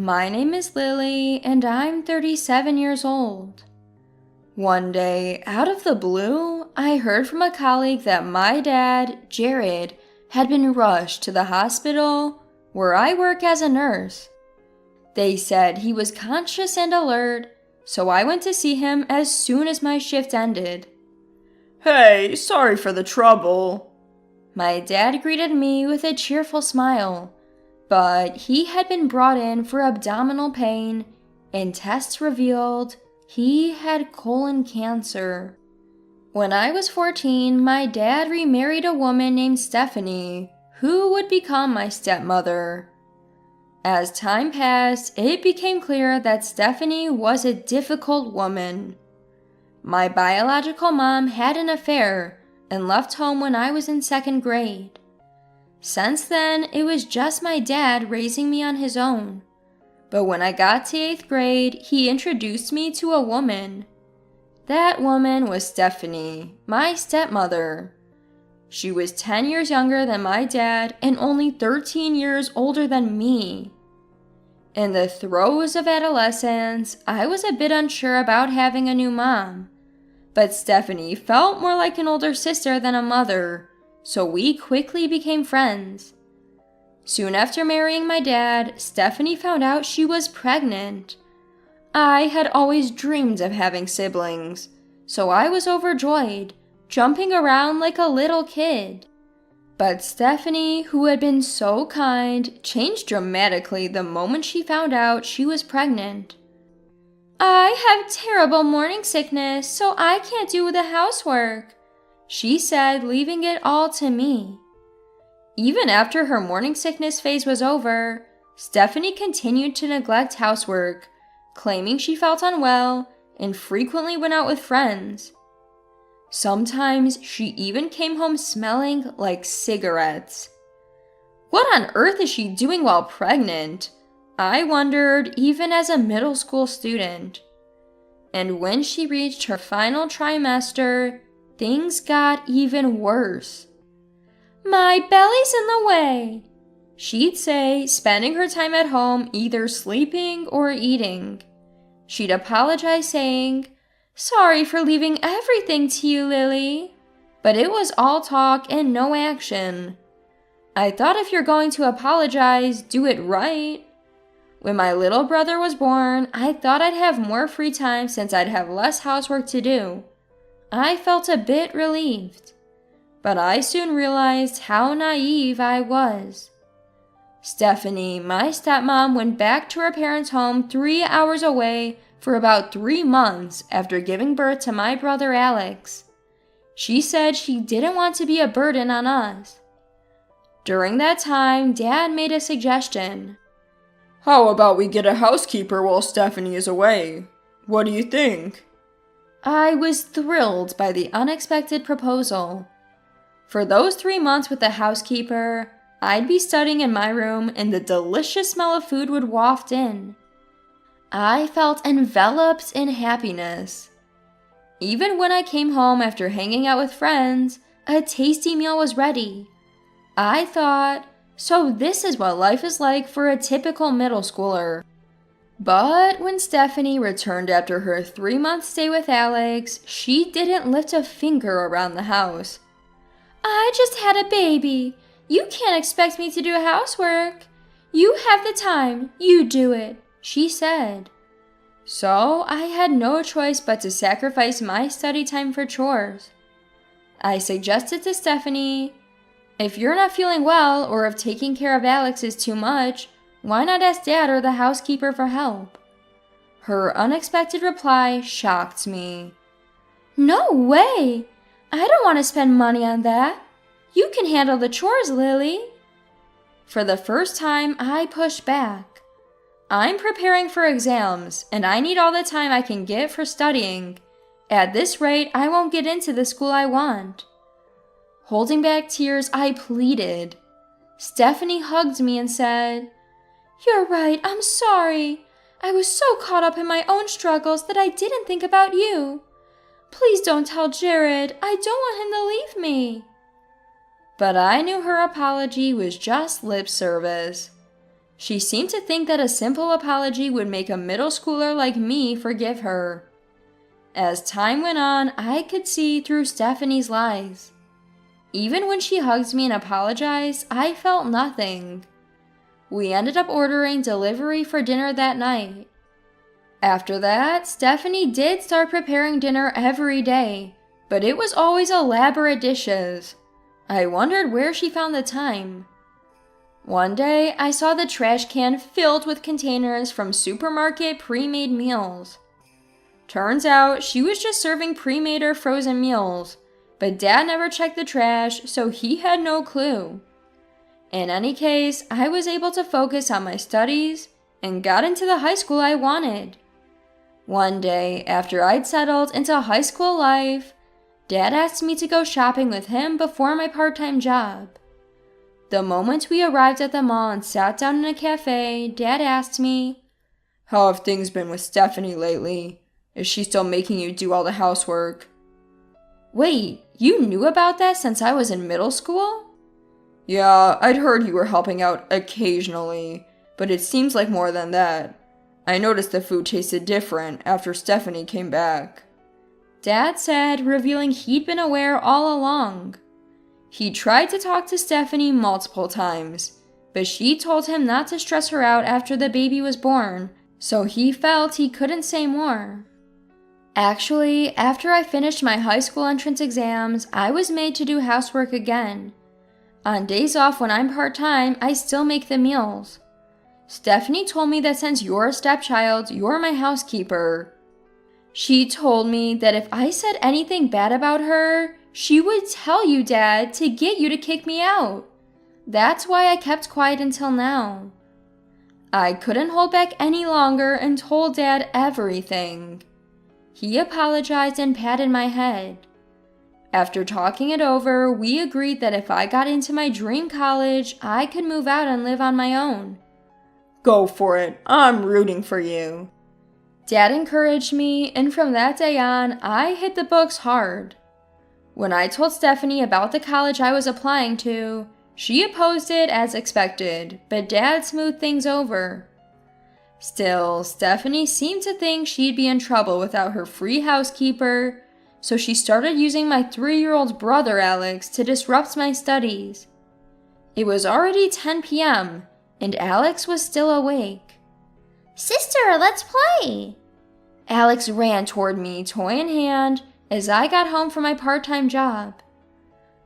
My name is Lily, and I'm 37 years old. One day, out of the blue, I heard from a colleague that my dad, Jared, had been rushed to the hospital where I work as a nurse. They said he was conscious and alert, so I went to see him as soon as my shift ended. "Hey, sorry for the trouble." My dad greeted me with a cheerful smile, but he had been brought in for abdominal pain, and tests revealed he had colon cancer. When I was 14, my dad remarried a woman named Stephanie, who would become my stepmother. As time passed, it became clear that Stephanie was a difficult woman. My biological mom had an affair and left home when I was in 2nd grade. Since then, it was just my dad raising me on his own. But when I got to 8th grade, he introduced me to a woman. That woman was Stephanie, my stepmother. She was 10 years younger than my dad and only 13 years older than me. In the throes of adolescence, I was a bit unsure about having a new mom, but Stephanie felt more like an older sister than a mother, so we quickly became friends. Soon after marrying my dad, Stephanie found out she was pregnant. I had always dreamed of having siblings, so I was overjoyed, jumping around like a little kid. But Stephanie, who had been so kind, changed dramatically the moment she found out she was pregnant. "I have terrible morning sickness, so I can't do the housework," she said, leaving it all to me. Even after her morning sickness phase was over, Stephanie continued to neglect housework, claiming she felt unwell and frequently went out with friends. Sometimes she even came home smelling like cigarettes. What on earth is she doing while pregnant? I wondered, even as a middle school student. And when she reached her final trimester, things got even worse. "My belly's in the way," she'd say, spending her time at home either sleeping or eating. She'd apologize, saying, "Sorry for leaving everything to you, Lily." But it was all talk and no action. I thought if you're going to apologize, do it right. When my little brother was born, I thought I'd have more free time since I'd have less housework to do. I felt a bit relieved. But I soon realized how naive I was. Stephanie, my stepmom, went back to her parents' home 3 hours away for about 3 months after giving birth to my brother Alex. She said she didn't want to be a burden on us. During that time, Dad made a suggestion. "How about we get a housekeeper while Stephanie is away? What do you think?" I was thrilled by the unexpected proposal. For those 3 months with the housekeeper, I'd be studying in my room and the delicious smell of food would waft in. I felt enveloped in happiness. Even when I came home after hanging out with friends, a tasty meal was ready. I thought, so this is what life is like for a typical middle schooler. But when Stephanie returned after her 3-month stay with Alex, she didn't lift a finger around the house. "I just had a baby. You can't expect me to do housework. You have the time. You do it," she said. So I had no choice but to sacrifice my study time for chores. I suggested to Stephanie, "If you're not feeling well or if taking care of Alex is too much, why not ask Dad or the housekeeper for help?" Her unexpected reply shocked me. "No way! I don't want to spend money on that. You can handle the chores, Lily." For the first time, I pushed back. I'm preparing for exams, and I need all the time I can get for studying. At this rate, I won't get into the school I want. Holding back tears, I pleaded. Stephanie hugged me and said, "You're right, I'm sorry. I was so caught up in my own struggles that I didn't think about you. Please don't tell Jared. I don't want him to leave me." But I knew her apology was just lip service. She seemed to think that a simple apology would make a middle schooler like me forgive her. As time went on, I could see through Stephanie's lies. Even when she hugged me and apologized, I felt nothing. We ended up ordering delivery for dinner that night. After that, Stephanie did start preparing dinner every day, but it was always elaborate dishes. I wondered where she found the time. One day, I saw the trash can filled with containers from supermarket pre-made meals. Turns out, she was just serving pre-made or frozen meals, but Dad never checked the trash, so he had no clue. In any case, I was able to focus on my studies and got into the high school I wanted. One day, after I'd settled into high school life, Dad asked me to go shopping with him before my part-time job. The moment we arrived at the mall and sat down in a cafe, Dad asked me, "How have things been with Stephanie lately? Is she still making you do all the housework?" "Wait, you knew about that since I was in middle school?" "Yeah, I'd heard you were helping out occasionally, but it seems like more than that. I noticed the food tasted different after Stephanie came back." Dad said, revealing he'd been aware all along. He tried to talk to Stephanie multiple times, but she told him not to stress her out after the baby was born, so he felt he couldn't say more. Actually, after I finished my high school entrance exams, I was made to do housework again. On days off when I'm part-time, I still make the meals. Stephanie told me that since you're a stepchild, you're my housekeeper. She told me that if I said anything bad about her, she would tell you, Dad, to get you to kick me out. That's why I kept quiet until now. I couldn't hold back any longer and told Dad everything. He apologized and patted my head. After talking it over, we agreed that if I got into my dream college, I could move out and live on my own. "Go for it. I'm rooting for you." Dad encouraged me, and from that day on, I hit the books hard. When I told Stephanie about the college I was applying to, she opposed it as expected, but Dad smoothed things over. Still, Stephanie seemed to think she'd be in trouble without her free housekeeper, so she started using my 3-year-old brother Alex to disrupt my studies. It was already 10 p.m., and Alex was still awake. "Sister, let's play!" Alex ran toward me, toy in hand, as I got home from my part-time job.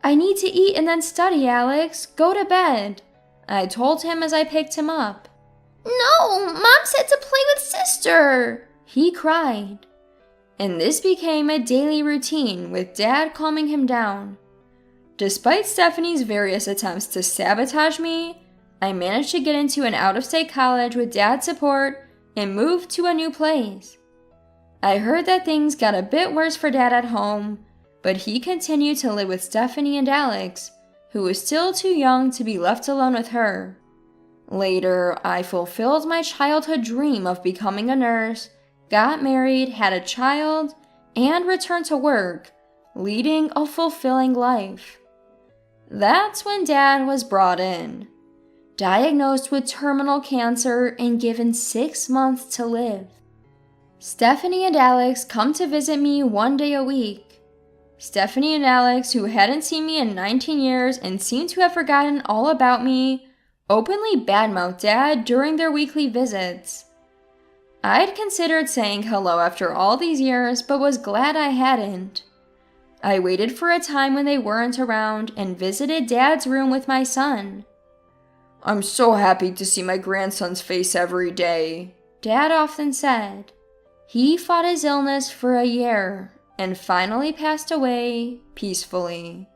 "I need to eat and then study, Alex. Go to bed," I told him as I picked him up. "No, Mom said to play with Sister," he cried. And this became a daily routine, with Dad calming him down. Despite Stephanie's various attempts to sabotage me, I managed to get into an out-of-state college with Dad's support and moved to a new place. I heard that things got a bit worse for Dad at home, but he continued to live with Stephanie and Alex, who was still too young to be left alone with her. Later, I fulfilled my childhood dream of becoming a nurse, got married, had a child, and returned to work, leading a fulfilling life. That's when Dad was brought in, diagnosed with terminal cancer and given 6 months to live. Stephanie and Alex come to visit me 1 day a week. Stephanie and Alex, who hadn't seen me in 19 years and seemed to have forgotten all about me, openly badmouthed Dad during their weekly visits. I'd considered saying hello after all these years, but was glad I hadn't. I waited for a time when they weren't around and visited Dad's room with my son. "I'm so happy to see my grandson's face every day," Dad often said. He fought his illness for a year and finally passed away peacefully.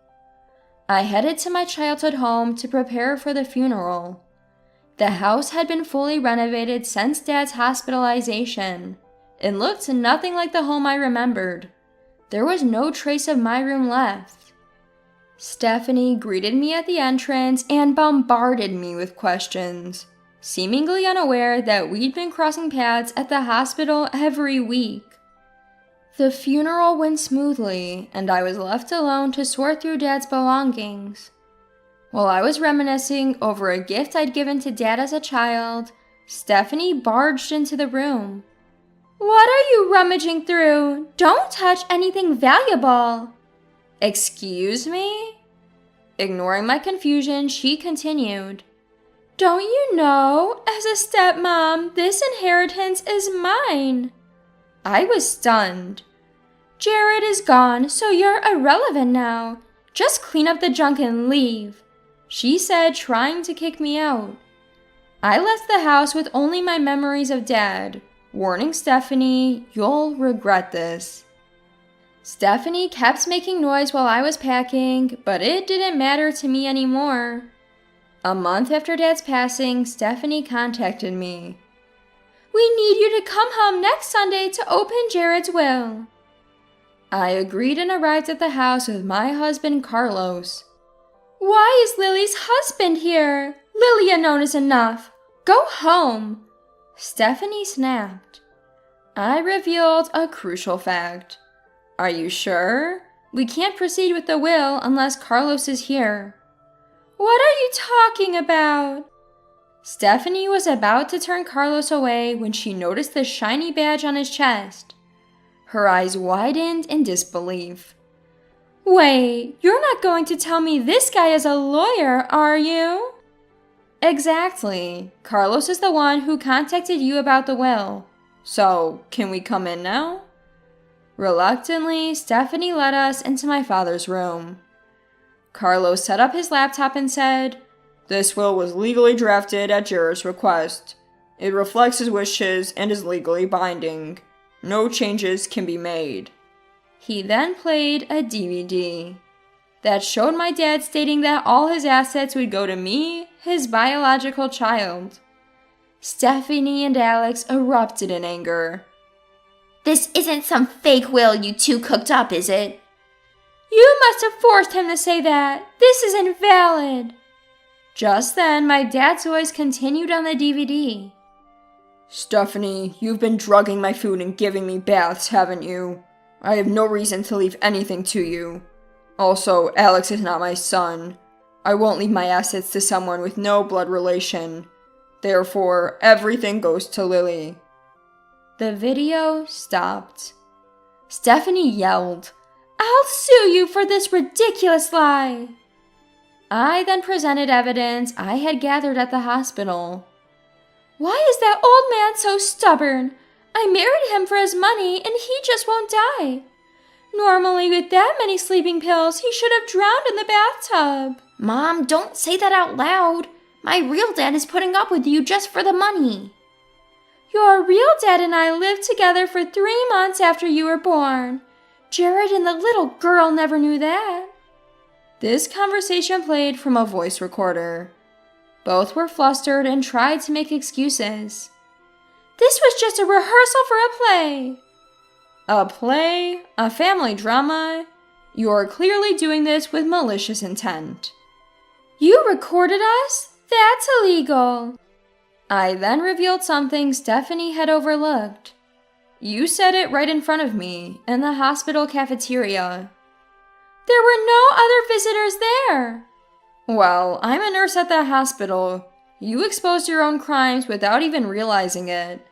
I headed to my childhood home to prepare for the funeral. The house had been fully renovated since Dad's hospitalization and looked nothing like the home I remembered. There was no trace of my room left. Stephanie greeted me at the entrance and bombarded me with questions, seemingly unaware that we'd been crossing paths at the hospital every week. The funeral went smoothly, and I was left alone to sort through Dad's belongings. While I was reminiscing over a gift I'd given to Dad as a child, Stephanie barged into the room. What are you rummaging through? Don't touch anything valuable. Excuse me? Ignoring my confusion, she continued. Don't you know, as a stepmom, this inheritance is mine. I was stunned. Jared is gone, so you're irrelevant now. Just clean up the junk and leave, she said, trying to kick me out. I left the house with only my memories of Dad, warning Stephanie, you'll regret this. Stephanie kept making noise while I was packing, but it didn't matter to me anymore. A month after Dad's passing, Stephanie contacted me. We need you to come home next Sunday to open Jared's will. I agreed and arrived at the house with my husband, Carlos. Why is Lily's husband here? Lily alone is enough. Go home, Stephanie snapped. I revealed a crucial fact. Are you sure? We can't proceed with the will unless Carlos is here. What are you talking about? Stephanie was about to turn Carlos away when she noticed the shiny badge on his chest. Her eyes widened in disbelief. Wait, you're not going to tell me this guy is a lawyer, are you? Exactly. Carlos is the one who contacted you about the will. So, can we come in now? Reluctantly, Stephanie led us into my father's room. Carlos set up his laptop and said, This will was legally drafted at Jared's request. It reflects his wishes and is legally binding. No changes can be made. He then played a DVD that showed my dad stating that all his assets would go to me, his biological child. Stephanie and Alex erupted in anger. This isn't some fake will you two cooked up, is it? You must have forced him to say that. This is invalid. Just then, my dad's voice continued on the DVD. Stephanie, you've been drugging my food and giving me baths, haven't you? I have no reason to leave anything to you. Also, Alex is not my son. I won't leave my assets to someone with no blood relation. Therefore, everything goes to Lily. The video stopped. Stephanie yelled, I'll sue you for this ridiculous lie. I then presented evidence I had gathered at the hospital. Why is that old man so stubborn? I married him for his money and he just won't die. Normally, with that many sleeping pills, he should have drowned in the bathtub. Mom, don't say that out loud. My real dad is putting up with you just for the money. Your real dad and I lived together for 3 months after you were born. Jared and the little girl never knew that. This conversation played from a voice recorder. Both were flustered and tried to make excuses. This was just a rehearsal for a play. A play? A family drama? You're clearly doing this with malicious intent. You recorded us? That's illegal. I then revealed something Stephanie had overlooked. You said it right in front of me, in the hospital cafeteria. There were no other visitors there. Well, I'm a nurse at the hospital. You exposed your own crimes without even realizing it.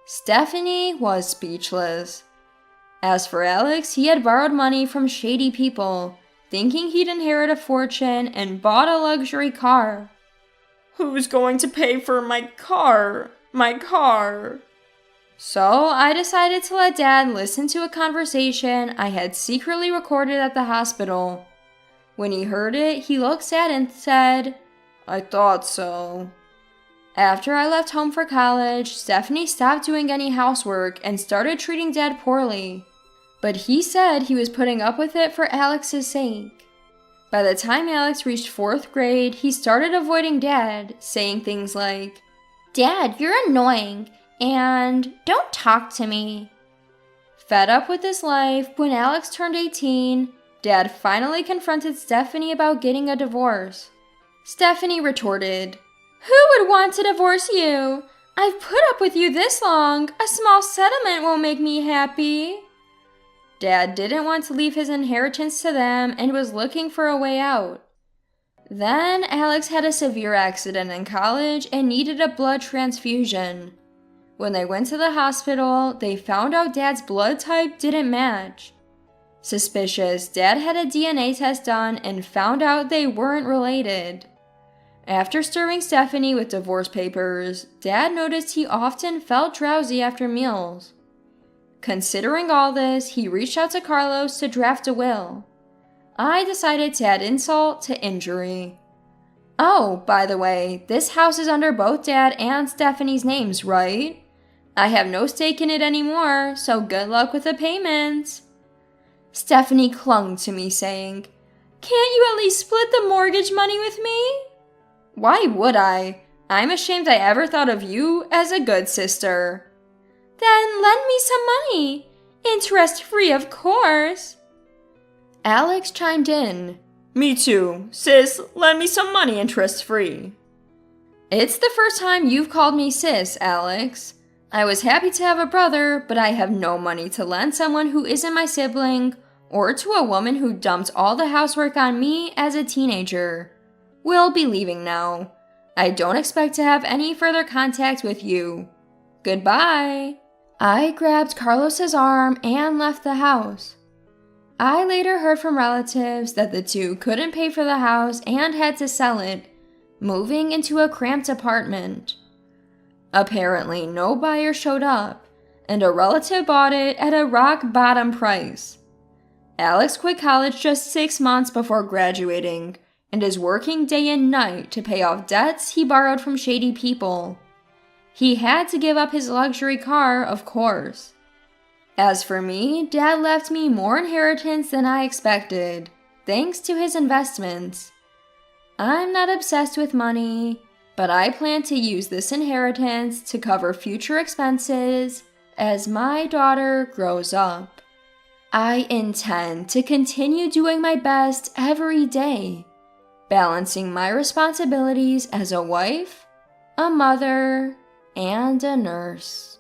Stephanie was speechless. As for Alex, he had borrowed money from shady people, thinking he'd inherit a fortune and bought a luxury car. Who's going to pay for my car? My car? So I decided to let Dad listen to a conversation I had secretly recorded at the hospital. When he heard it, he looked sad and said, I thought so. After I left home for college, Stephanie stopped doing any housework and started treating Dad poorly. But he said he was putting up with it for Alex's sake. By the time Alex reached 4th grade, he started avoiding Dad, saying things like, Dad, you're annoying, and don't talk to me. Fed up with this life, when Alex turned 18, Dad finally confronted Stephanie about getting a divorce. Stephanie retorted, Who would want to divorce you? I've put up with you this long. A small settlement won't make me happy. Dad didn't want to leave his inheritance to them and was looking for a way out. Then Alex had a severe accident in college and needed a blood transfusion. When they went to the hospital, they found out Dad's blood type didn't match. Suspicious, Dad had a DNA test done and found out they weren't related. After stirring Stephanie with divorce papers, Dad noticed he often felt drowsy after meals. Considering all this, he reached out to Carlos to draft a will. I decided to add insult to injury. Oh, by the way, this house is under both Dad and Stephanie's names, right? I have no stake in it anymore, so good luck with the payments. Stephanie clung to me, saying, "Can't you at least split the mortgage money with me?" "Why would I? I'm ashamed I ever thought of you as a good sister." "Then lend me some money. Interest-free, of course." Alex chimed in. Me too. Sis, lend me some money interest-free. It's the first time you've called me sis, Alex. I was happy to have a brother, but I have no money to lend someone who isn't my sibling, or to a woman who dumped all the housework on me as a teenager. We'll be leaving now. I don't expect to have any further contact with you. Goodbye. I grabbed Carlos's arm and left the house. I later heard from relatives that the two couldn't pay for the house and had to sell it, moving into a cramped apartment. Apparently, no buyer showed up, and a relative bought it at a rock-bottom price. Alex quit college just 6 months before graduating, and is working day and night to pay off debts he borrowed from shady people. He had to give up his luxury car, of course. As for me, Dad left me more inheritance than I expected, thanks to his investments. I'm not obsessed with money, but I plan to use this inheritance to cover future expenses as my daughter grows up. I intend to continue doing my best every day, balancing my responsibilities as a wife, a mother, and a nurse.